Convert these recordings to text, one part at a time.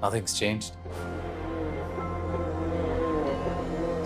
nothing's changed.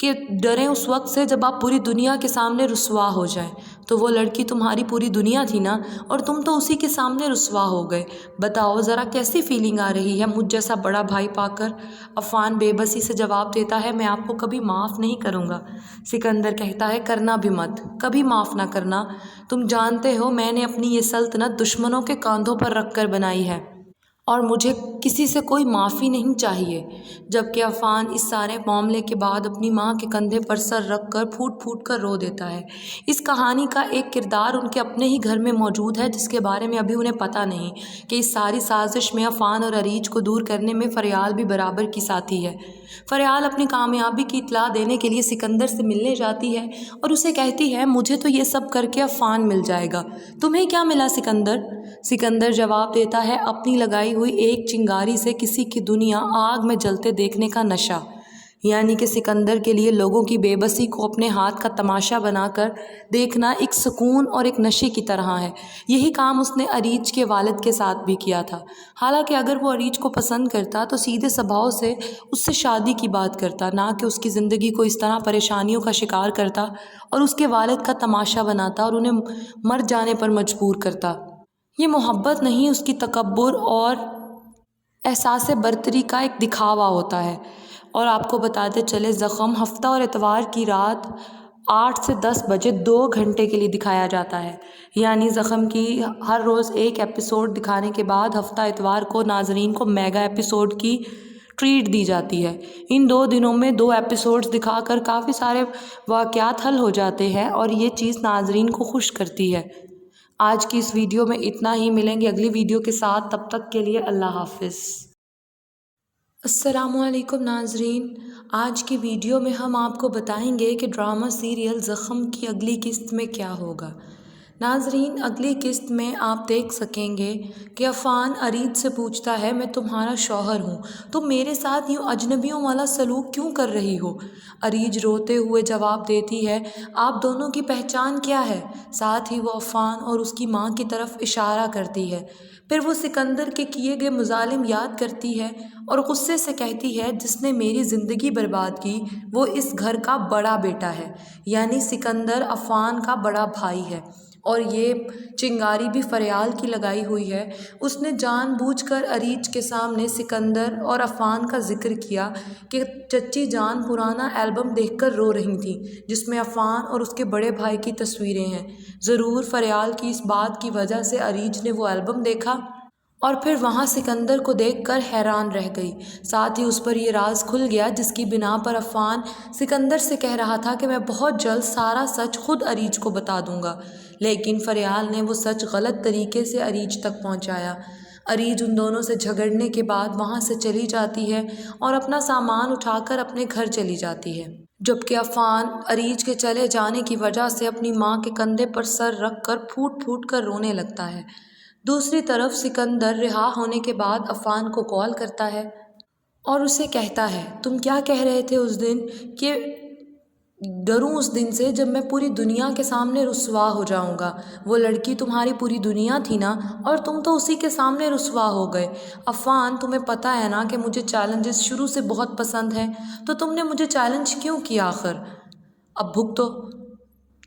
کہ ڈریں اس وقت سے جب آپ پوری دنیا کے سامنے رسوا ہو جائیں۔ تو وہ لڑکی تمہاری پوری دنیا تھی نا، اور تم تو اسی کے سامنے رسوا ہو گئے۔ بتاؤ ذرا کیسی فیلنگ آ رہی ہے مجھ جیسا بڑا بھائی پا کر؟ عفان بے بسی سے جواب دیتا ہے، میں آپ کو کبھی معاف نہیں کروں گا۔ سکندر کہتا ہے، کرنا بھی مت، کبھی معاف نہ کرنا۔ تم جانتے ہو میں نے اپنی یہ سلطنت دشمنوں کے کاندھوں پر رکھ کر بنائی ہے، اور مجھے کسی سے کوئی معافی نہیں چاہیے۔ جبکہ عفان اس سارے معاملے کے بعد اپنی ماں کے کندھے پر سر رکھ کر پھوٹ پھوٹ کر رو دیتا ہے۔ اس کہانی کا ایک کردار ان کے اپنے ہی گھر میں موجود ہے، جس کے بارے میں ابھی انہیں پتہ نہیں کہ اس ساری سازش میں عفان اور عریج کو دور کرنے میں فریال بھی برابر کی ساتھی ہے۔ فریال اپنی کامیابی کی اطلاع دینے کے لیے سکندر سے ملنے جاتی ہے اور اسے کہتی ہے، مجھے تو یہ سب کر کے عفان مل جائے گا، تمہیں کیا ملا سکندر؟ سکندر جواب دیتا ہے، اپنی لگائی ہوئی ایک چنگاری سے کسی کی دنیا آگ میں جلتے دیکھنے کا نشہ۔ یعنی کہ سکندر کے لیے لوگوں کی بے بسی کو اپنے ہاتھ کا تماشا بنا کر دیکھنا ایک سکون اور ایک نشے کی طرح ہے۔ یہی کام اس نے عریج کے والد کے ساتھ بھی کیا تھا۔ حالانکہ اگر وہ عریج کو پسند کرتا تو سیدھے سبھاؤ سے اس سے شادی کی بات کرتا، نہ کہ اس کی زندگی کو اس طرح پریشانیوں کا شکار کرتا اور اس کے والد کا تماشا بناتا اور انہیں مر جانے پر مجبور کرتا۔ یہ محبت نہیں، اس کی تکبر اور احساس برتری کا ایک دکھاوا ہوتا ہے۔ اور آپ کو بتاتے چلے، زخم ہفتہ اور اتوار کی رات 8 سے 10 بجے 2 گھنٹے کے لیے دکھایا جاتا ہے۔ یعنی زخم کی ہر روز ایک ایپیسوڈ دکھانے کے بعد ہفتہ اتوار کو ناظرین کو میگا ایپیسوڈ کی ٹریٹ دی جاتی ہے۔ ان 2 دنوں میں 2 ایپیسوڈز دکھا کر کافی سارے واقعات حل ہو جاتے ہیں، اور یہ چیز ناظرین کو خوش کرتی ہے۔ آج کی اس ویڈیو میں اتنا ہی، ملیں گے اگلی ویڈیو کے ساتھ، تب تک کے لیے اللہ حافظ۔ السلام علیکم ناظرین، آج کی ویڈیو میں ہم آپ کو بتائیں گے کہ ڈرامہ سیریل زخم کی اگلی قسط میں کیا ہوگا۔ ناظرین، اگلی قسط میں آپ دیکھ سکیں گے کہ عفان عریج سے پوچھتا ہے، میں تمہارا شوہر ہوں، تم میرے ساتھ یوں اجنبیوں والا سلوک کیوں کر رہی ہو؟ عریج روتے ہوئے جواب دیتی ہے، آپ دونوں کی پہچان کیا ہے؟ ساتھ ہی وہ عفان اور اس کی ماں کی طرف اشارہ کرتی ہے۔ پھر وہ سکندر کے کیے گئے مظالم یاد کرتی ہے اور غصے سے کہتی ہے، جس نے میری زندگی برباد کی وہ اس گھر کا بڑا بیٹا ہے۔ یعنی سکندر عفان کا بڑا بھائی ہے، اور یہ چنگاری بھی فریال کی لگائی ہوئی ہے۔ اس نے جان بوجھ کر عریج کے سامنے سکندر اور عفان کا ذکر کیا کہ چچی جان پرانا البم دیکھ کر رو رہی تھیں، جس میں عفان اور اس کے بڑے بھائی کی تصویریں ہیں۔ ضرور فریال کی اس بات کی وجہ سے عریج نے وہ البم دیکھا اور پھر وہاں سکندر کو دیکھ کر حیران رہ گئی۔ ساتھ ہی اس پر یہ راز کھل گیا جس کی بنا پر عفان سکندر سے کہہ رہا تھا کہ میں بہت جلد سارا سچ خود عریج کو بتا دوں گا، لیکن فریال نے وہ سچ غلط طریقے سے عریج تک پہنچایا۔ عریج ان دونوں سے جھگڑنے کے بعد وہاں سے چلی جاتی ہے اور اپنا سامان اٹھا کر اپنے گھر چلی جاتی ہے، جبکہ عفان عریج کے چلے جانے کی وجہ سے اپنی ماں کے کندھے پر سر رکھ کر پھوٹ پھوٹ کر رونے لگتا ہے۔ دوسری طرف سکندر رہا ہونے کے بعد عفان کو کال کرتا ہے اور اسے کہتا ہے، تم کیا کہہ رہے تھے اس دن کہ ڈروں اس دن سے جب میں پوری دنیا کے سامنے رسوا ہو جاؤں گا۔ وہ لڑکی تمہاری پوری دنیا تھی نا، اور تم تو اسی کے سامنے رسوا ہو گئے۔ عفان، تمہیں پتہ ہے نا کہ مجھے چیلنجز شروع سے بہت پسند ہیں، تو تم نے مجھے چیلنج کیوں کیا آخر؟ اب بھگتو۔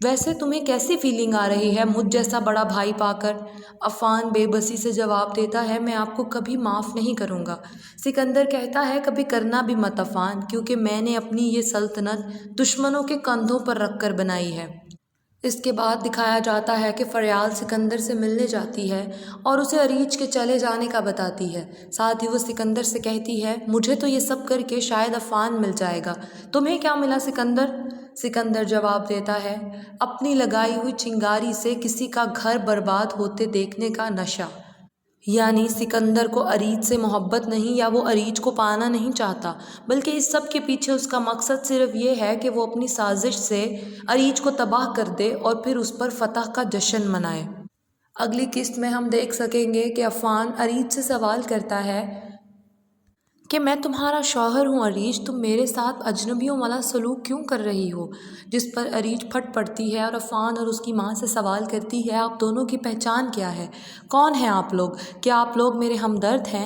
ویسے تمہیں کیسی فیلنگ آ رہی ہے مجھ جیسا بڑا بھائی پا کر؟ عفان بے بسی سے جواب دیتا ہے، میں آپ کو کبھی معاف نہیں کروں گا۔ سکندر کہتا ہے، کبھی کرنا بھی مت عفان، کیونکہ میں نے اپنی یہ سلطنت دشمنوں کے کندھوں پر رکھ کر بنائی ہے۔ اس کے بعد دکھایا جاتا ہے کہ فریال سکندر سے ملنے جاتی ہے اور اسے عریج کے چلے جانے کا بتاتی ہے۔ ساتھ ہی وہ سکندر سے کہتی ہے، مجھے تو یہ سب کر کے شاید عفان مل جائے گا، تمہیں کیا ملا سکندر؟ سکندر جواب دیتا ہے، اپنی لگائی ہوئی چنگاری سے کسی کا گھر برباد ہوتے دیکھنے کا نشہ۔ یعنی سکندر کو عریج سے محبت نہیں، یا وہ عریج کو پانا نہیں چاہتا، بلکہ اس سب کے پیچھے اس کا مقصد صرف یہ ہے کہ وہ اپنی سازش سے عریج کو تباہ کر دے اور پھر اس پر فتح کا جشن منائے۔ اگلی قسط میں ہم دیکھ سکیں گے کہ عفان عریج سے سوال کرتا ہے کہ میں تمہارا شوہر ہوں عریج، تم میرے ساتھ اجنبیوں والا سلوک کیوں کر رہی ہو؟ جس پر عریج پھٹ پڑتی ہے اور عفان اور اس کی ماں سے سوال کرتی ہے، آپ دونوں کی پہچان کیا ہے؟ کون ہیں آپ لوگ؟ کیا آپ لوگ میرے ہمدرد ہیں؟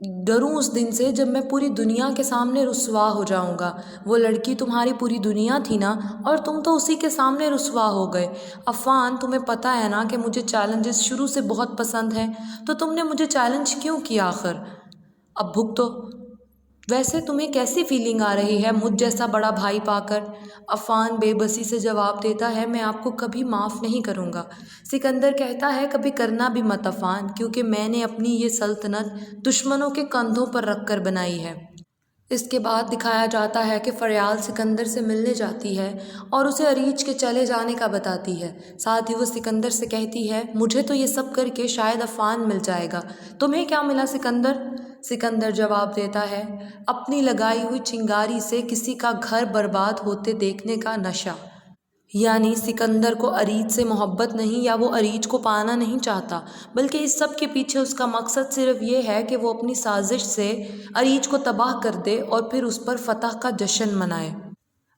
ڈروں اس دن سے جب میں پوری دنیا کے سامنے رسوا ہو جاؤں گا۔ وہ لڑکی تمہاری پوری دنیا تھی نا، اور تم تو اسی کے سامنے رسوا ہو گئے۔ عفان، تمہیں پتہ ہے نا کہ مجھے چیلنجز شروع سے بہت پسند ہیں، تو تم نے مجھے چیلنج کیوں کیا آخر؟ اب بھگتو۔ ویسے تمہیں کیسی فیلنگ آ رہی ہے مجھ جیسا بڑا بھائی پا کر؟ عفان بے بسی سے جواب دیتا ہے، میں آپ کو کبھی معاف نہیں کروں گا۔ سکندر کہتا ہے، کبھی کرنا بھی مت عفان، کیونکہ میں نے اپنی یہ سلطنت دشمنوں کے کندھوں پر رکھ کر بنائی ہے۔ اس کے بعد دکھایا جاتا ہے کہ فریال سکندر سے ملنے جاتی ہے اور اسے عریچ کے چلے جانے کا بتاتی ہے۔ ساتھ ہی وہ سکندر سے کہتی ہے، مجھے تو یہ سب کر کے شاید عفان مل جائے گا، تمہیں کیا ملا سکندر؟ سکندر جواب دیتا ہے، اپنی لگائی ہوئی چنگاری سے کسی کا گھر برباد ہوتے دیکھنے کا نشہ۔ یعنی سکندر کو عریچ سے محبت نہیں، یا وہ عریچ کو پانا نہیں چاہتا، بلکہ اس سب کے پیچھے اس کا مقصد صرف یہ ہے کہ وہ اپنی سازش سے عریچ کو تباہ کر دے اور پھر اس پر فتح کا جشن منائے۔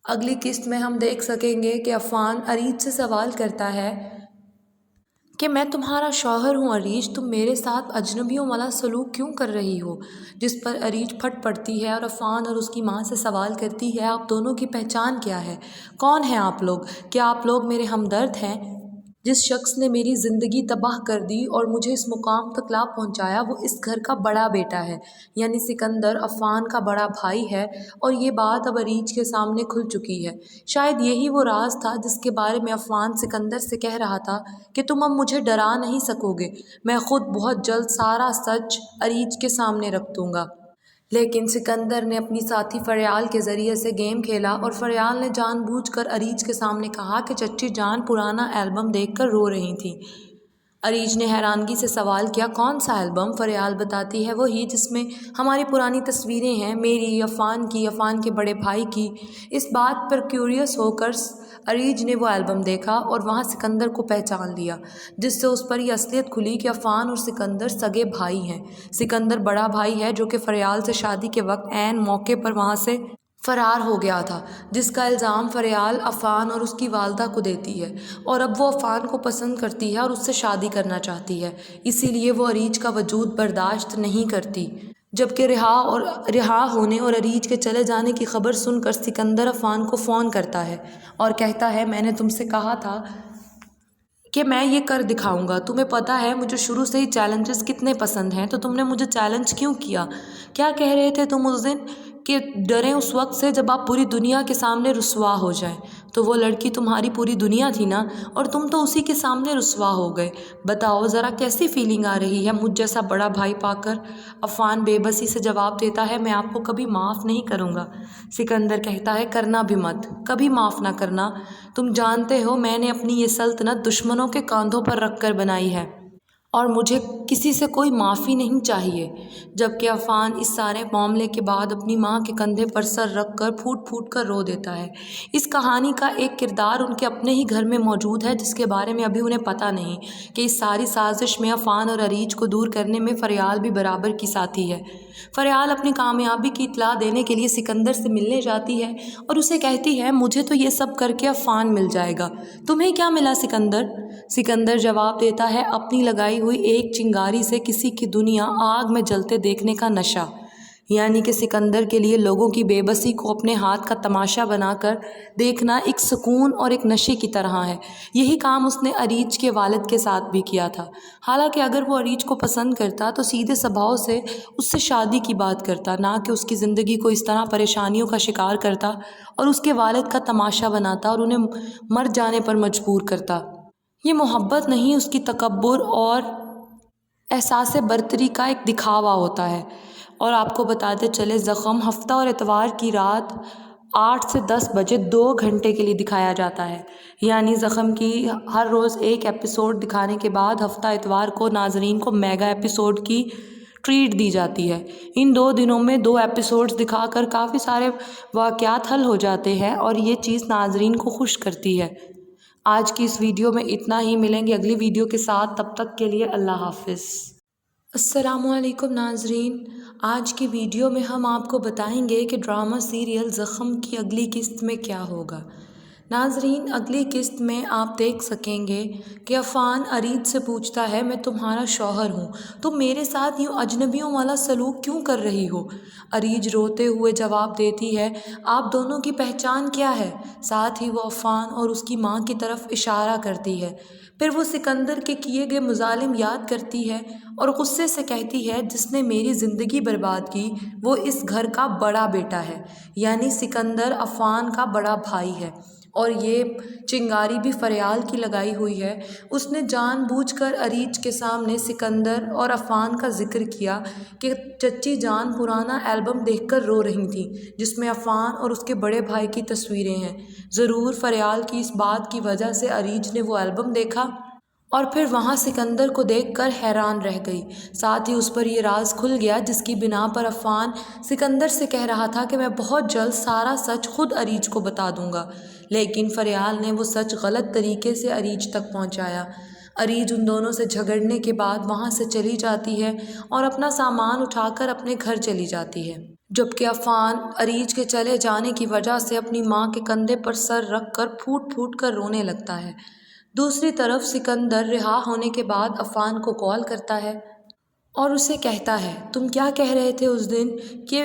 اگلی قسط میں ہم دیکھ سکیں گے کہ عفان عریچ سے سوال کرتا ہے کہ میں تمہارا شوہر ہوں عریچ، تم میرے ساتھ اجنبیوں والا سلوک کیوں کر رہی ہو؟ جس پر عریچ پھٹ پڑتی ہے اور عفان اور اس کی ماں سے سوال کرتی ہے، آپ دونوں کی پہچان کیا ہے؟ کون ہیں آپ لوگ؟ کیا آپ لوگ میرے ہمدرد ہیں؟ جس شخص نے میری زندگی تباہ کر دی اور مجھے اس مقام تک لا پہنچایا، وہ اس گھر کا بڑا بیٹا ہے، یعنی سکندر عفان کا بڑا بھائی ہے، اور یہ بات اب عریچ کے سامنے کھل چکی ہے۔ شاید یہی وہ راز تھا جس کے بارے میں عفان سکندر سے کہہ رہا تھا کہ تم اب مجھے ڈرا نہیں سکو گے، میں خود بہت جلد سارا سچ عریچ کے سامنے رکھ دوں گا۔ لیکن سکندر نے اپنی ساتھی فریال کے ذریعے سے گیم کھیلا، اور فریال نے جان بوجھ کر عریچ کے سامنے کہا کہ چچی جان پرانا البم دیکھ کر رو رہی تھیں۔ عریچ نے حیرانگی سے سوال کیا، کون سا البم؟ فریال بتاتی ہے، وہی جس میں ہماری پرانی تصویریں ہیں، میری، عفان کی، عفان کے بڑے بھائی کی۔ اس بات پر کیوریس ہو کر عریچ نے وہ البم دیکھا اور وہاں سکندر کو پہچان لیا، جس سے اس پر یہ اصلیت کھلی کہ عفان اور سکندر سگے بھائی ہیں۔ سکندر بڑا بھائی ہے جو کہ فریال سے شادی کے وقت عین موقع پر وہاں سے فرار ہو گیا تھا، جس کا الزام فریال عفان اور اس کی والدہ کو دیتی ہے، اور اب وہ عفان کو پسند کرتی ہے اور اس سے شادی کرنا چاہتی ہے، اسی لیے وہ عریچ کا وجود برداشت نہیں کرتی۔ جبکہ رہا ہونے اور عریچ کے چلے جانے کی خبر سن کر سکندر عفان کو فون کرتا ہے اور کہتا ہے، میں نے تم سے کہا تھا کہ میں یہ کر دکھاؤں گا، تمہیں پتہ ہے مجھے شروع سے ہی چیلنجز کتنے پسند ہیں، تو تم نے مجھے چیلنج کیوں کیا؟ کیا کہہ رہے تھے تم اس دن؟ کہ ڈریں اس وقت سے جب آپ پوری دنیا کے سامنے رسوا ہو جائیں۔ تو وہ لڑکی تمہاری پوری دنیا تھی نا، اور تم تو اسی کے سامنے رسوا ہو گئے۔ بتاؤ ذرا کیسی فیلنگ آ رہی ہے مجھ جیسا بڑا بھائی پا کر؟ عفان بے بسی سے جواب دیتا ہے، میں آپ کو کبھی معاف نہیں کروں گا۔ سکندر کہتا ہے، کرنا بھی مت، کبھی معاف نہ کرنا۔ تم جانتے ہو میں نے اپنی یہ سلطنت دشمنوں کے کاندھوں پر رکھ کر بنائی ہے، اور مجھے کسی سے کوئی معافی نہیں چاہیے۔ جبکہ عفان اس سارے معاملے کے بعد اپنی ماں کے کندھے پر سر رکھ کر پھوٹ پھوٹ کر رو دیتا ہے۔ اس کہانی کا ایک کردار ان کے اپنے ہی گھر میں موجود ہے، جس کے بارے میں ابھی انہیں پتہ نہیں کہ اس ساری سازش میں عفان اور عریچ کو دور کرنے میں فریال بھی برابر کی ساتھی ہے۔ فریال اپنی کامیابی کی اطلاع دینے کے لیے سکندر سے ملنے جاتی ہے اور اسے کہتی ہے، مجھے تو یہ سب کر کے عفان مل جائے گا، تمہیں کیا ملا سکندر؟ سکندر جواب دیتا ہے، اپنی لگائی ہوئی ایک چنگاری سے کسی کی دنیا آگ میں جلتے دیکھنے کا نشہ۔ یعنی کہ سکندر کے لیے لوگوں کی بے بسی کو اپنے ہاتھ کا تماشا بنا کر دیکھنا ایک سکون اور ایک نشے کی طرح ہے۔ یہی کام اس نے عریچ کے والد کے ساتھ بھی کیا تھا۔ حالانکہ اگر وہ عریچ کو پسند کرتا تو سیدھے سبھاؤ سے اس سے شادی کی بات کرتا، نہ کہ اس کی زندگی کو اس طرح پریشانیوں کا شکار کرتا اور اس کے والد کا تماشا بناتا اور انہیں مر جانے پر مجبور کرتا۔ یہ محبت نہیں، اس کی تکبر اور احساس برتری کا ایک دکھاوا ہوتا ہے۔ اور آپ کو بتاتے چلے، زخم ہفتہ اور اتوار کی رات 8 سے 10 بجے 2 گھنٹے کے لیے دکھایا جاتا ہے۔ یعنی زخم کی ہر روز ایک ایپیسوڈ دکھانے کے بعد ہفتہ اتوار کو ناظرین کو میگا ایپیسوڈ کی ٹریٹ دی جاتی ہے۔ ان 2 دنوں میں 2 ایپیسوڈز دکھا کر کافی سارے واقعات حل ہو جاتے ہیں، اور یہ چیز ناظرین کو خوش کرتی ہے۔ آج کی اس ویڈیو میں اتنا ہی، ملیں گے اگلی ویڈیو کے ساتھ، تب تک کے لیے اللہ حافظ۔ السلام علیکم ناظرین، آج کی ویڈیو میں ہم آپ کو بتائیں گے کہ ڈرامہ سیریل زخم کی اگلی قسط میں کیا ہوگا۔ ناظرین اگلی قسط میں آپ دیکھ سکیں گے کہ عفان اریج سے پوچھتا ہے میں تمہارا شوہر ہوں، تم میرے ساتھ یوں اجنبیوں والا سلوک کیوں کر رہی ہو؟ اریج روتے ہوئے جواب دیتی ہے آپ دونوں کی پہچان کیا ہے؟ ساتھ ہی وہ عفان اور اس کی ماں کی طرف اشارہ کرتی ہے، پھر وہ سکندر کے کیے گئے مظالم یاد کرتی ہے اور غصے سے کہتی ہے جس نے میری زندگی برباد کی وہ اس گھر کا بڑا بیٹا ہے، یعنی سکندر عفان کا بڑا بھائی ہے، اور یہ چنگاری بھی فریال کی لگائی ہوئی ہے۔ اس نے جان بوجھ کر اریج کے سامنے سکندر اور عفان کا ذکر کیا کہ چچی جان پرانا البم دیکھ کر رو رہی تھیں جس میں عفان اور اس کے بڑے بھائی کی تصویریں ہیں۔ ضرور فریال کی اس بات کی وجہ سے اریج نے وہ البم دیکھا اور پھر وہاں سکندر کو دیکھ کر حیران رہ گئی، ساتھ ہی اس پر یہ راز کھل گیا جس کی بنا پر عفان سکندر سے کہہ رہا تھا کہ میں بہت جلد سارا سچ خود اریج کو بتا دوں گا، لیکن فریال نے وہ سچ غلط طریقے سے اریج تک پہنچایا۔ اریج ان دونوں سے جھگڑنے کے بعد وہاں سے چلی جاتی ہے اور اپنا سامان اٹھا کر اپنے گھر چلی جاتی ہے، جبکہ عفان اریج کے چلے جانے کی وجہ سے اپنی ماں کے کندھے پر سر رکھ کر پھوٹ پھوٹ کر رونے لگتا ہے۔ دوسری طرف سکندر رہا ہونے کے بعد عفان کو کال کرتا ہے اور اسے کہتا ہے تم کیا کہہ رہے تھے اس دن کہ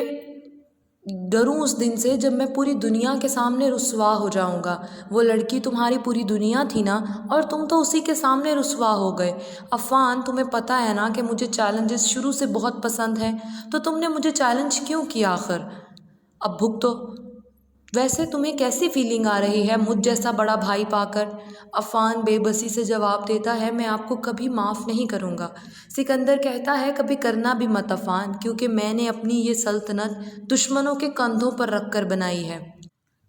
ڈروں اس دن سے جب میں پوری دنیا کے سامنے رسوا ہو جاؤں گا۔ وہ لڑکی تمہاری پوری دنیا تھی نا، اور تم تو اسی کے سامنے رسوا ہو گئے۔ عفان تمہیں پتہ ہے نا کہ مجھے چیلنجز شروع سے بہت پسند ہیں، تو تم نے مجھے چیلنج کیوں کیا آخر؟ اب بھگتو۔ ویسے تمہیں کیسی فیلنگ آ رہی ہے مجھ جیسا بڑا بھائی پا کر؟ عفان بے بسی سے جواب دیتا ہے میں آپ کو کبھی معاف نہیں کروں گا۔ سکندر کہتا ہے کبھی کرنا بھی مت عفان، کیونکہ میں نے اپنی یہ سلطنت دشمنوں کے کندھوں پر رکھ کر بنائی ہے۔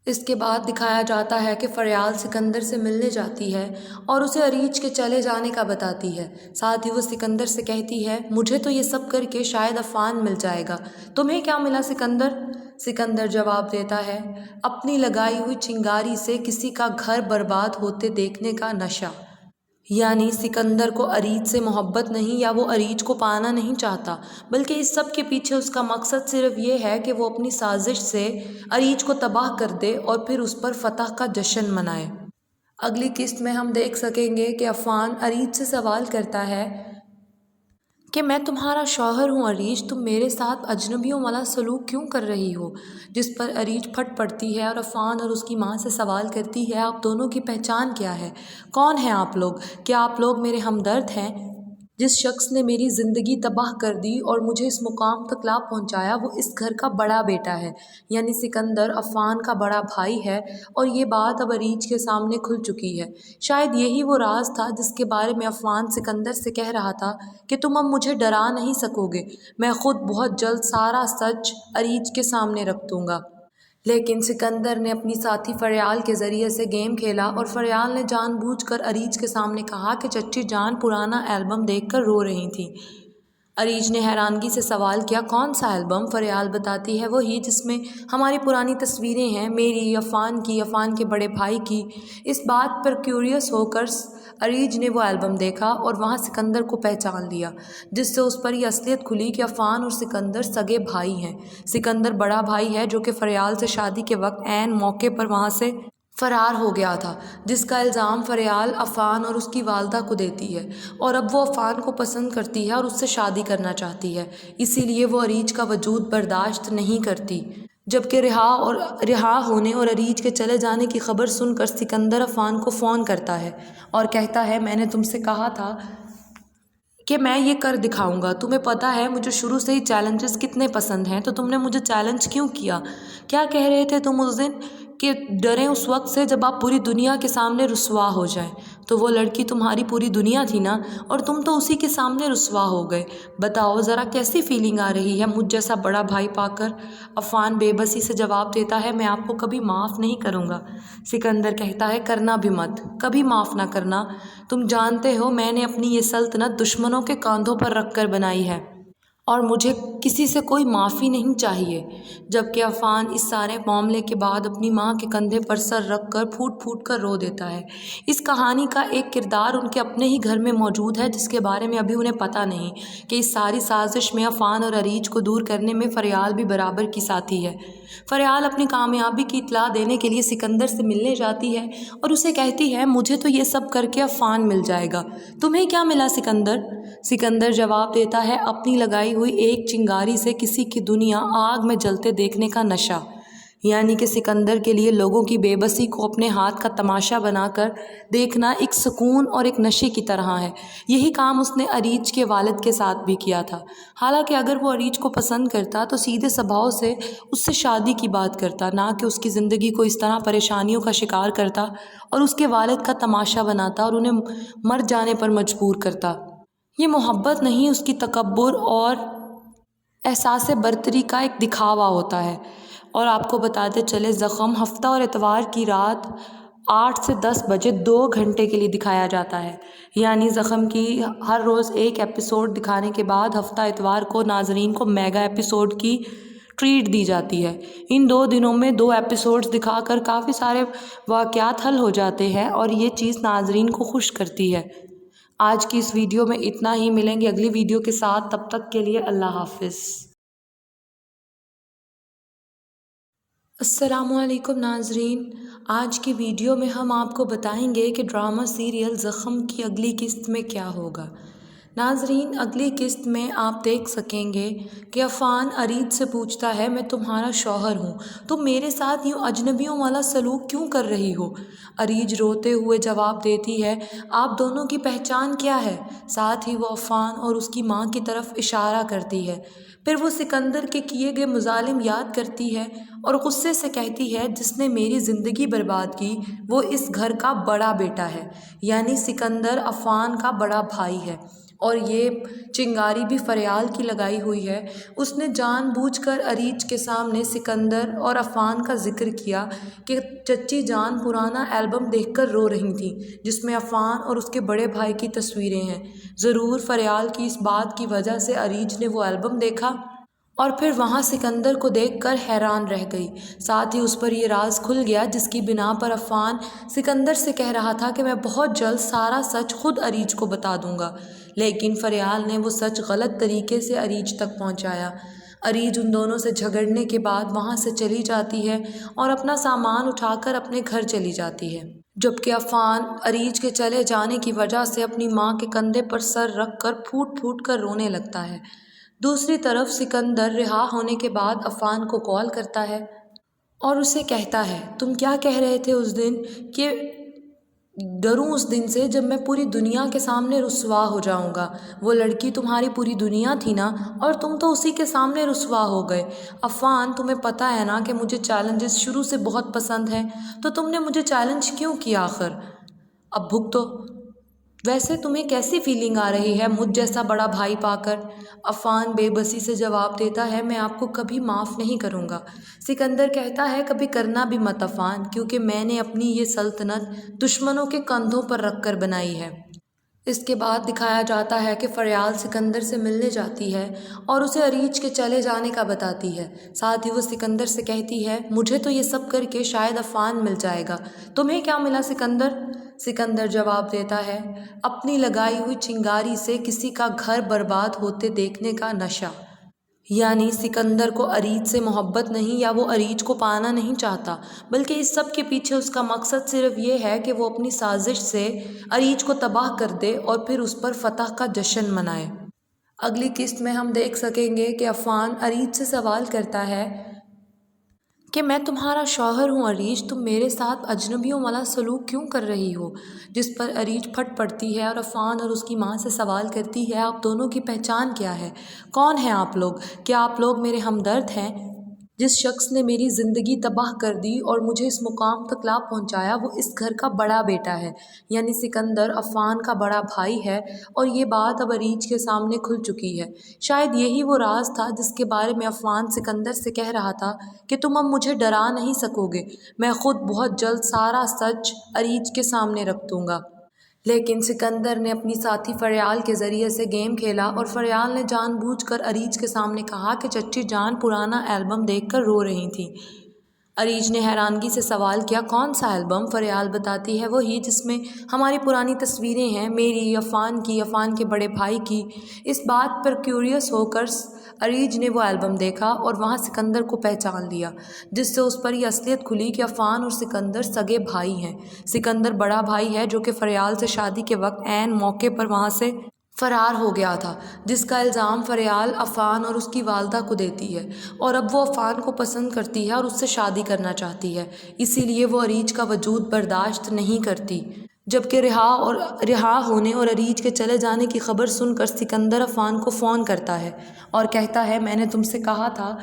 اس کے بعد دکھایا جاتا ہے کہ فریال سکندر سے ملنے جاتی ہے اور اسے اریج کے چلے جانے کا بتاتی ہے، ساتھ ہی وہ سکندر سے کہتی ہے مجھے تو یہ سب کر کے شاید عفان مل جائے گا، تمہیں کیا ملا سکندر؟ سکندر جواب دیتا ہے اپنی لگائی ہوئی چنگاری سے کسی کا گھر برباد ہوتے دیکھنے کا نشہ۔ یعنی سکندر کو اریج سے محبت نہیں یا وہ اریج کو پانا نہیں چاہتا، بلکہ اس سب کے پیچھے اس کا مقصد صرف یہ ہے کہ وہ اپنی سازش سے اریج کو تباہ کر دے اور پھر اس پر فتح کا جشن منائے۔ اگلی قسط میں ہم دیکھ سکیں گے کہ عفان اریج سے سوال کرتا ہے کہ میں تمہارا شوہر ہوں اریج، تم میرے ساتھ اجنبیوں والا سلوک کیوں کر رہی ہو؟ جس پر اریج پھٹ پڑتی ہے اور عفان اور اس کی ماں سے سوال کرتی ہے آپ دونوں کی پہچان کیا ہے؟ کون ہیں آپ لوگ؟ کیا آپ لوگ میرے ہمدرد ہیں؟ جس شخص نے میری زندگی تباہ کر دی اور مجھے اس مقام تک لا پہنچایا وہ اس گھر کا بڑا بیٹا ہے، یعنی سکندر عفان کا بڑا بھائی ہے، اور یہ بات اب اریج کے سامنے کھل چکی ہے۔ شاید یہی وہ راز تھا جس کے بارے میں عفان سکندر سے کہہ رہا تھا کہ تم اب مجھے ڈرا نہیں سکو گے، میں خود بہت جلد سارا سچ اریج کے سامنے رکھ دوں گا۔ لیکن سکندر نے اپنی ساتھی فریال کے ذریعے سے گیم کھیلا اور فریال نے جان بوجھ کر اریج کے سامنے کہا کہ چچی جان پرانا البم دیکھ کر رو رہی تھیں۔ اریج نے حیرانگی سے سوال کیا کون سا البم؟ فریال بتاتی ہے وہی جس میں ہماری پرانی تصویریں ہیں، میری، عفان کی، عفان کے بڑے بھائی کی۔ اس بات پر کیوریس ہو کر اریج نے وہ البم دیکھا اور وہاں سکندر کو پہچان لیا، جس سے اس پر یہ اصلیت کھلی کہ عفان اور سکندر سگے بھائی ہیں۔ سکندر بڑا بھائی ہے جو کہ فریال سے شادی کے وقت عین موقع پر وہاں سے فرار ہو گیا تھا، جس کا الزام فریال عفان اور اس کی والدہ کو دیتی ہے، اور اب وہ عفان کو پسند کرتی ہے اور اس سے شادی کرنا چاہتی ہے، اسی لیے وہ اریج کا وجود برداشت نہیں کرتی۔ جبکہ رہا ہونے اور اریج کے چلے جانے کی خبر سن کر سکندر عفان کو فون کرتا ہے اور کہتا ہے میں نے تم سے کہا تھا کہ میں یہ کر دکھاؤں گا، تمہیں پتہ ہے مجھے شروع سے ہی چیلنجز کتنے پسند ہیں، تو تم نے مجھے چیلنج کیوں کیا؟ کیا کہہ رہے تھے تم اس دن کہ ڈریں اس وقت سے جب آپ پوری دنیا کے سامنے رسوا ہو جائیں؟ تو وہ لڑکی تمہاری پوری دنیا تھی نا، اور تم تو اسی کے سامنے رسوا ہو گئے۔ بتاؤ ذرا کیسی فیلنگ آ رہی ہے مجھ جیسا بڑا بھائی پا کر؟ عفان بے بسی سے جواب دیتا ہے میں آپ کو کبھی معاف نہیں کروں گا۔ سکندر کہتا ہے کرنا بھی مت، کبھی معاف نہ کرنا، تم جانتے ہو میں نے اپنی یہ سلطنت دشمنوں کے کاندھوں پر رکھ کر بنائی ہے۔ اور مجھے کسی سے کوئی معافی نہیں چاہیے۔ جبکہ عفان اس سارے معاملے کے بعد اپنی ماں کے کندھے پر سر رکھ کر پھوٹ پھوٹ کر رو دیتا ہے۔ اس کہانی کا ایک کردار ان کے اپنے ہی گھر میں موجود ہے جس کے بارے میں ابھی انہیں پتہ نہیں کہ اس ساری سازش میں عفان اور عریج کو دور کرنے میں فریال بھی برابر کی ساتھی ہے۔ فریال اپنی کامیابی کی اطلاع دینے کے لیے سکندر سے ملنے جاتی ہے اور اسے کہتی ہے مجھے تو یہ سب کر کے عفان مل جائے گا، تمہیں کیا ملا سکندر؟ سکندر جواب دیتا ہے اپنی لگائی ہوئی ایک چنگاری سے کسی کی دنیا آگ میں جلتے دیکھنے کا نشہ۔ یعنی کہ سکندر کے لیے لوگوں کی بے بسی کو اپنے ہاتھ کا تماشا بنا کر دیکھنا ایک سکون اور ایک نشے کی طرح ہے۔ یہی کام اس نے عریج کے والد کے ساتھ بھی کیا تھا۔ حالانکہ اگر وہ عریج کو پسند کرتا تو سیدھے سبھاؤ سے اس سے شادی کی بات کرتا، نہ کہ اس کی زندگی کو اس طرح پریشانیوں کا شکار کرتا اور اس کے والد کا تماشا بناتا اور انہیں مر جانے پر مجبور کرتا۔ یہ محبت نہیں، اس کی تکبر اور احساس برتری کا ایک دکھاوا ہوتا ہے۔ اور آپ کو بتاتے چلے زخم ہفتہ اور اتوار کی رات 8 سے 10 بجے 2 گھنٹے کے لیے دکھایا جاتا ہے۔ یعنی زخم کی ہر روز ایک ایپیسوڈ دکھانے کے بعد ہفتہ اتوار کو ناظرین کو میگا ایپیسوڈ کی ٹریٹ دی جاتی ہے۔ ان 2 دنوں میں 2 ایپیسوڈز دکھا کر کافی سارے واقعات حل ہو جاتے ہیں اور یہ چیز ناظرین کو خوش کرتی ہے۔ آج کی اس ویڈیو میں اتنا ہی، ملیں گے اگلی ویڈیو کے ساتھ، تب تک کے لیے اللہ حافظ۔ السلام علیکم ناظرین، آج کی ویڈیو میں ہم آپ کو بتائیں گے کہ ڈرامہ سیریل زخم کی اگلی قسط میں کیا ہوگا۔ ناظرین، اگلی قسط میں آپ دیکھ سکیں گے کہ عفان عریج سے پوچھتا ہے میں تمہارا شوہر ہوں، تم میرے ساتھ یوں اجنبیوں والا سلوک کیوں کر رہی ہو؟ عریج روتے ہوئے جواب دیتی ہے آپ دونوں کی پہچان کیا ہے؟ ساتھ ہی وہ عفان اور اس کی ماں کی طرف اشارہ کرتی ہے۔ پھر وہ سکندر کے کیے گئے مظالم یاد کرتی ہے اور غصے سے کہتی ہے جس نے میری زندگی برباد کی وہ اس گھر کا بڑا بیٹا ہے، یعنی سکندر عفان کا بڑا بھائی ہے۔ اور یہ چنگاری بھی فریال کی لگائی ہوئی ہے۔ اس نے جان بوجھ کر عریج کے سامنے سکندر اور عفان کا ذکر کیا کہ چچی جان پرانا البم دیکھ کر رو رہی تھیں جس میں عفان اور اس کے بڑے بھائی کی تصویریں ہیں۔ ضرور فریال کی اس بات کی وجہ سے عریج نے وہ البم دیکھا اور پھر وہاں سکندر کو دیکھ کر حیران رہ گئی۔ ساتھ ہی اس پر یہ راز کھل گیا جس کی بنا پر عفان سکندر سے کہہ رہا تھا کہ میں بہت جلد سارا سچ خود عریج کو بتا دوں گا، لیکن فریال نے وہ سچ غلط طریقے سے عریج تک پہنچایا۔ عریج ان دونوں سے جھگڑنے کے بعد وہاں سے چلی جاتی ہے اور اپنا سامان اٹھا کر اپنے گھر چلی جاتی ہے، جبکہ عفان عریج کے چلے جانے کی وجہ سے اپنی ماں کے کندھے پر سر رکھ کر پھوٹ پھوٹ کر رونے لگتا ہے۔ دوسری طرف سکندر رہا ہونے کے بعد عفان کو کال کرتا ہے اور اسے کہتا ہے تم کیا کہہ رہے تھے اس دن کہ ڈروں اس دن سے جب میں پوری دنیا کے سامنے رسوا ہو جاؤں گا۔ وہ لڑکی تمہاری پوری دنیا تھی نا، اور تم تو اسی کے سامنے رسوا ہو گئے۔ عفان، تمہیں پتہ ہے نا کہ مجھے چیلنجز شروع سے بہت پسند ہیں، تو تم نے مجھے چیلنج کیوں کیا آخر؟ اب بھگتو۔ ویسے تمہیں کیسی فیلنگ آ رہی ہے مجھ جیسا بڑا بھائی پا کر؟ عفان بے بسی سے جواب دیتا ہے میں آپ کو کبھی معاف نہیں کروں گا۔ سکندر کہتا ہے کبھی کرنا بھی مت عفان، کیونکہ میں نے اپنی یہ سلطنت دشمنوں کے کندھوں پر رکھ کر بنائی ہے۔ اس کے بعد دکھایا جاتا ہے کہ فریال سکندر سے ملنے جاتی ہے اور اسے عریج کے چلے جانے کا بتاتی ہے۔ ساتھ ہی وہ سکندر سے کہتی ہے مجھے تو یہ سب کر کے شاید عفان مل جائے گا، تمہیں کیا ملا سکندر؟ سکندر جواب دیتا ہے اپنی لگائی ہوئی چنگاری سے کسی کا گھر برباد ہوتے دیکھنے کا نشہ۔ یعنی سکندر کو عریج سے محبت نہیں یا وہ عریج کو پانا نہیں چاہتا، بلکہ اس سب کے پیچھے اس کا مقصد صرف یہ ہے کہ وہ اپنی سازش سے عریج کو تباہ کر دے اور پھر اس پر فتح کا جشن منائے۔ اگلی قسط میں ہم دیکھ سکیں گے کہ عفان عریج سے سوال کرتا ہے کہ میں تمہارا شوہر ہوں عریج، تم میرے ساتھ اجنبیوں والا سلوک کیوں کر رہی ہو؟ جس پر عریج پھٹ پڑتی ہے اور عفان اور اس کی ماں سے سوال کرتی ہے آپ دونوں کی پہچان کیا ہے؟ کون ہیں آپ لوگ؟ کیا آپ لوگ میرے ہمدرد ہیں؟ جس شخص نے میری زندگی تباہ کر دی اور مجھے اس مقام تک لا پہنچایا وہ اس گھر کا بڑا بیٹا ہے، یعنی سکندر عفان کا بڑا بھائی ہے، اور یہ بات اب عریج کے سامنے کھل چکی ہے۔ شاید یہی وہ راز تھا جس کے بارے میں عفان سکندر سے کہہ رہا تھا کہ تم اب مجھے ڈرا نہیں سکو گے، میں خود بہت جلد سارا سچ عریج کے سامنے رکھ دوں گا۔ لیکن سکندر نے اپنی ساتھی فریال کے ذریعے سے گیم کھیلا اور فریال نے جان بوجھ کر اریج کے سامنے کہا کہ چچی جان پرانا البم دیکھ کر رو رہی تھی۔ اریج نے حیرانگی سے سوال کیا، کون سا البم؟ فریال بتاتی ہے، وہی جس میں ہماری پرانی تصویریں ہیں، میری، عفان کی، عفان کے بڑے بھائی کی۔ اس بات پر کیوریس ہو کر اریج نے وہ البم دیکھا اور وہاں سکندر کو پہچان لیا، جس سے اس پر یہ اصلیت کھلی کہ عفان اور سکندر سگے بھائی ہیں۔ سکندر بڑا بھائی ہے جو کہ فریال سے شادی کے وقت عین موقع پر وہاں سے فرار ہو گیا تھا، جس کا الزام فریال عفان اور اس کی والدہ کو دیتی ہے، اور اب وہ عفان کو پسند کرتی ہے اور اس سے شادی کرنا چاہتی ہے، اسی لیے وہ اریج کا وجود برداشت نہیں کرتی۔ جبکہ رہا ہونے اور اریج کے چلے جانے کی خبر سن کر سکندر عفان کو فون کرتا ہے اور کہتا ہے، میں نے تم سے کہا تھا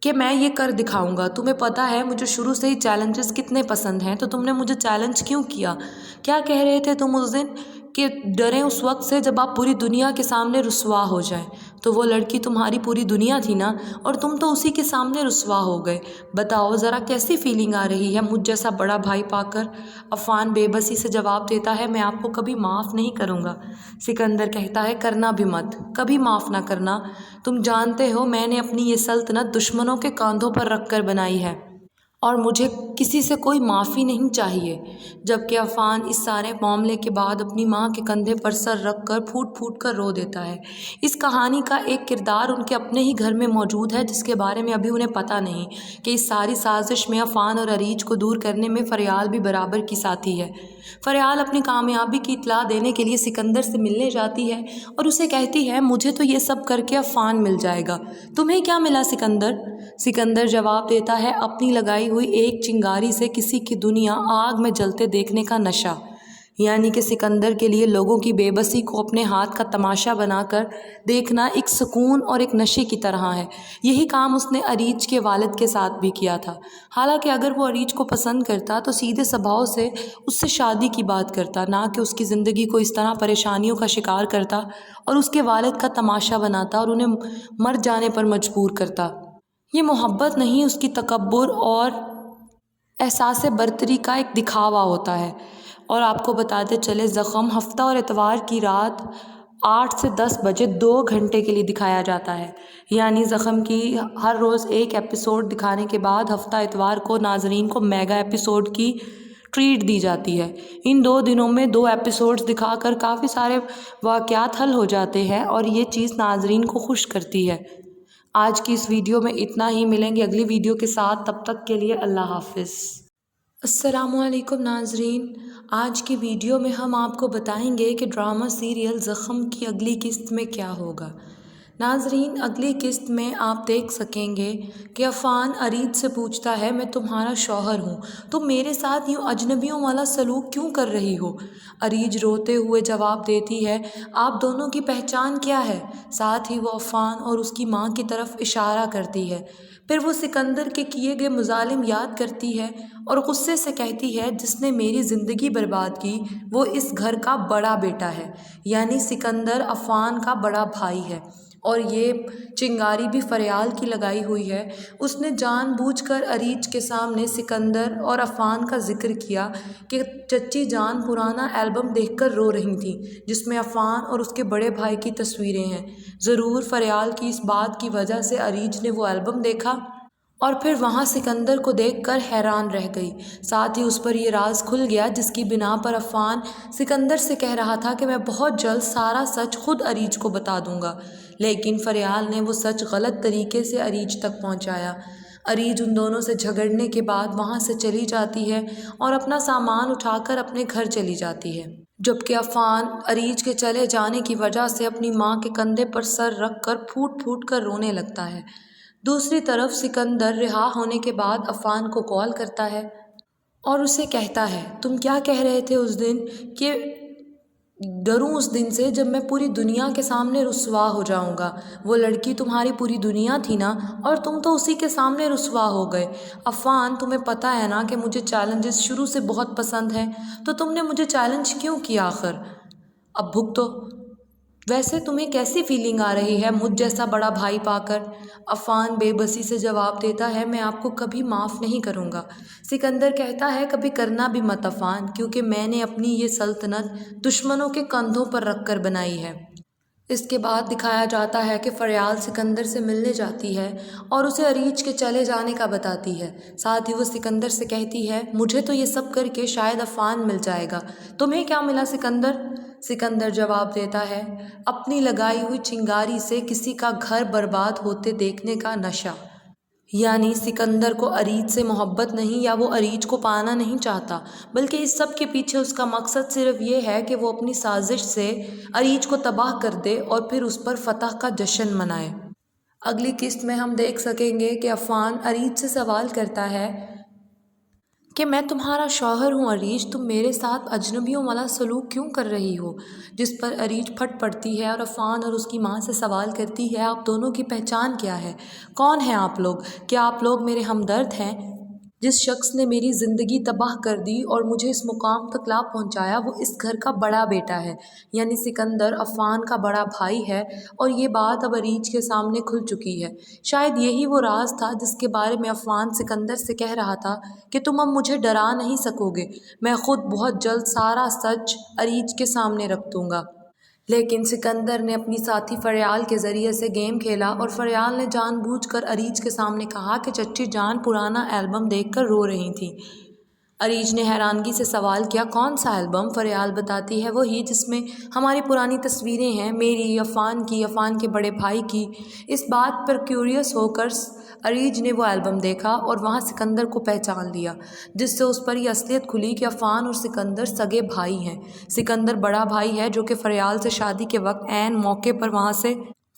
کہ میں یہ کر دکھاؤں گا، تمہیں پتہ ہے مجھے شروع سے ہی چیلنجز کتنے پسند ہیں، تو تم نے مجھے چیلنج کیوں کیا؟ کیا کہہ رہے تھے تم اس دن؟ کہ ڈریں اس وقت سے جب آپ پوری دنیا کے سامنے رسوا ہو جائیں۔ تو وہ لڑکی تمہاری پوری دنیا تھی نا، اور تم تو اسی کے سامنے رسوا ہو گئے۔ بتاؤ ذرا کیسی فیلنگ آ رہی ہے مجھ جیسا بڑا بھائی پا کر؟ عفان بے بسی سے جواب دیتا ہے، میں آپ کو کبھی معاف نہیں کروں گا۔ سکندر کہتا ہے، کرنا بھی مت، کبھی معاف نہ کرنا۔ تم جانتے ہو میں نے اپنی یہ سلطنت دشمنوں کے کاندھوں پر رکھ کر بنائی ہے، اور مجھے کسی سے کوئی معافی نہیں چاہیے۔ جبکہ عفان اس سارے معاملے کے بعد اپنی ماں کے کندھے پر سر رکھ کر پھوٹ پھوٹ کر رو دیتا ہے۔ اس کہانی کا ایک کردار ان کے اپنے ہی گھر میں موجود ہے، جس کے بارے میں ابھی انہیں پتہ نہیں کہ اس ساری سازش میں عفان اور اریج کو دور کرنے میں فریال بھی برابر کی ساتھی ہے۔ فریال اپنی کامیابی کی اطلاع دینے کے لیے سکندر سے ملنے جاتی ہے اور اسے کہتی ہے، مجھے تو یہ سب کر کے عفان مل جائے گا، تمہیں کیا ملا سکندر؟ سکندر جواب دیتا ہے، اپنی لگائی ہوئی ایک چنگاری سے کسی کی دنیا آگ میں جلتے دیکھنے کا نشہ۔ یعنی کہ سکندر کے لیے لوگوں کی بے بسی کو اپنے ہاتھ کا تماشا بنا کر دیکھنا ایک سکون اور ایک نشے کی طرح ہے۔ یہی کام اس نے اریج کے والد کے ساتھ بھی کیا تھا۔ حالانکہ اگر وہ اریج کو پسند کرتا تو سیدھے سبھاؤ سے اس سے شادی کی بات کرتا، نہ کہ اس کی زندگی کو اس طرح پریشانیوں کا شکار کرتا اور اس کے والد کا تماشا بناتا اور انہیں مر جانے پر مجبور کرتا۔ یہ محبت نہیں، اس کی تکبر اور احساس برتری کا ایک دکھاوا ہوتا ہے۔ اور آپ کو بتاتے چلے، زخم ہفتہ اور اتوار کی رات 8 سے 10 بجے 2 گھنٹے کے لیے دکھایا جاتا ہے۔ یعنی زخم کی ہر روز ایک ایپیسوڈ دکھانے کے بعد ہفتہ اتوار کو ناظرین کو میگا ایپیسوڈ کی ٹریٹ دی جاتی ہے۔ ان 2 دنوں میں 2 ایپیسوڈز دکھا کر کافی سارے واقعات حل ہو جاتے ہیں اور یہ چیز ناظرین کو خوش کرتی ہے۔ آج کی اس ویڈیو میں اتنا ہی، ملیں گے اگلی ویڈیو کے ساتھ، تب تک کے لیے اللہ حافظ۔ السلام علیکم ناظرین، آج کی ویڈیو میں ہم آپ کو بتائیں گے کہ ڈرامہ سیریل زخم کی اگلی قسط میں کیا ہوگا۔ ناظرین، اگلی قسط میں آپ دیکھ سکیں گے کہ عفان اریج سے پوچھتا ہے، میں تمہارا شوہر ہوں، تم میرے ساتھ یوں اجنبیوں والا سلوک کیوں کر رہی ہو؟ اریج روتے ہوئے جواب دیتی ہے، آپ دونوں کی پہچان کیا ہے؟ ساتھ ہی وہ عفان اور اس کی ماں کی طرف اشارہ کرتی ہے۔ پھر وہ سکندر کے کیے گئے مظالم یاد کرتی ہے اور غصے سے کہتی ہے، جس نے میری زندگی برباد کی وہ اس گھر کا بڑا بیٹا ہے۔ یعنی سکندر عفان کا بڑا بھائی ہے، اور یہ چنگاری بھی فریال کی لگائی ہوئی ہے۔ اس نے جان بوجھ کر اریج کے سامنے سکندر اور عفان کا ذکر کیا کہ چچی جان پرانا البم دیکھ کر رو رہی تھیں، جس میں عفان اور اس کے بڑے بھائی کی تصویریں ہیں۔ ضرور فریال کی اس بات کی وجہ سے اریج نے وہ البم دیکھا اور پھر وہاں سکندر کو دیکھ کر حیران رہ گئی۔ ساتھ ہی اس پر یہ راز کھل گیا جس کی بنا پر عفان سکندر سے کہہ رہا تھا کہ میں بہت جلد سارا سچ خود اریج کو بتا دوں گا، لیکن فریال نے وہ سچ غلط طریقے سے اریج تک پہنچایا۔ اریج ان دونوں سے جھگڑنے کے بعد وہاں سے چلی جاتی ہے اور اپنا سامان اٹھا کر اپنے گھر چلی جاتی ہے، جبکہ عفان اریج کے چلے جانے کی وجہ سے اپنی ماں کے کندھے پر سر رکھ کر پھوٹ پھوٹ کر رونے لگتا ہے۔ دوسری طرف سکندر رہا ہونے کے بعد عفان کو کال کرتا ہے اور اسے کہتا ہے، تم کیا کہہ رہے تھے اس دن؟ کہ ڈروں اس دن سے جب میں پوری دنیا کے سامنے رسوا ہو جاؤں گا۔ وہ لڑکی تمہاری پوری دنیا تھی نا، اور تم تو اسی کے سامنے رسوا ہو گئے۔ عفان، تمہیں پتہ ہے نا کہ مجھے چیلنجز شروع سے بہت پسند ہیں، تو تم نے مجھے چیلنج کیوں کیا آخر؟ اب بھگتو۔ ویسے تمہیں کیسی فیلنگ آ رہی ہے مجھ جیسا بڑا بھائی پا کر؟ عفان بے بسی سے جواب دیتا ہے، میں آپ کو کبھی معاف نہیں کروں گا۔ سکندر کہتا ہے، کبھی کرنا بھی مت عفان، کیونکہ میں نے اپنی یہ سلطنت دشمنوں کے کندھوں پر رکھ کر بنائی ہے۔ اس کے بعد دکھایا جاتا ہے کہ فریال سکندر سے ملنے جاتی ہے اور اسے عریچ کے چلے جانے کا بتاتی ہے۔ ساتھ ہی وہ سکندر سے کہتی ہے، مجھے تو یہ سب کر کے شاید عفان مل جائے گا، تمہیں کیا ملا سکندر؟ سکندر جواب دیتا ہے، اپنی لگائی ہوئی چنگاری سے کسی کا گھر برباد ہوتے دیکھنے کا نشہ۔ یعنی سکندر کو عریچ سے محبت نہیں، یا وہ عریچ کو پانا نہیں چاہتا، بلکہ اس سب کے پیچھے اس کا مقصد صرف یہ ہے کہ وہ اپنی سازش سے عریچ کو تباہ کر دے اور پھر اس پر فتح کا جشن منائے۔ اگلی قسط میں ہم دیکھ سکیں گے کہ عفان عریچ سے سوال کرتا ہے کہ میں تمہارا شوہر ہوں عریچ، تم میرے ساتھ اجنبیوں والا سلوک کیوں کر رہی ہو؟ جس پر عریچ پھٹ پڑتی ہے اور عفان اور اس کی ماں سے سوال کرتی ہے، آپ دونوں کی پہچان کیا ہے؟ کون ہیں آپ لوگ؟ کیا آپ لوگ میرے ہمدرد ہیں؟ جس شخص نے میری زندگی تباہ کر دی اور مجھے اس مقام تک لا پہنچایا، وہ اس گھر کا بڑا بیٹا ہے، یعنی سکندر عفان کا بڑا بھائی ہے، اور یہ بات اب عریچ کے سامنے کھل چکی ہے۔ شاید یہی وہ راز تھا جس کے بارے میں عفان سکندر سے کہہ رہا تھا کہ تم اب مجھے ڈرا نہیں سکو گے، میں خود بہت جلد سارا سچ عریچ کے سامنے رکھ دوں گا۔ لیکن سکندر نے اپنی ساتھی فریال کے ذریعے سے گیم کھیلا، اور فریال نے جان بوجھ کر عریچ کے سامنے کہا کہ چچی جان پرانا البم دیکھ کر رو رہی تھیں۔ عریچ نے حیرانگی سے سوال کیا، کون سا البم؟ فریال بتاتی ہے، وہی جس میں ہماری پرانی تصویریں ہیں، میری، عفان کی، عفان کے بڑے بھائی کی۔ اس بات پر کیوریس ہو کر عریچ نے وہ البم دیکھا اور وہاں سکندر کو پہچان لیا، جس سے اس پر یہ اصلیت کھلی کہ عفان اور سکندر سگے بھائی ہیں۔ سکندر بڑا بھائی ہے جو کہ فریال سے شادی کے وقت عین موقع پر وہاں سے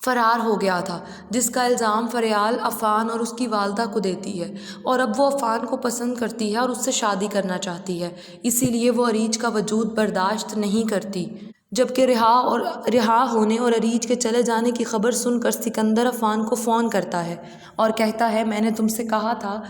فرار ہو گیا تھا، جس کا الزام فریال عفان اور اس کی والدہ کو دیتی ہے، اور اب وہ عفان کو پسند کرتی ہے اور اس سے شادی کرنا چاہتی ہے، اسی لیے وہ عریچ کا وجود برداشت نہیں کرتی۔ جبکہ رہا ہونے اور عریچ کے چلے جانے کی خبر سن کر سکندر عفان کو فون کرتا ہے اور کہتا ہے، میں نے تم سے کہا تھا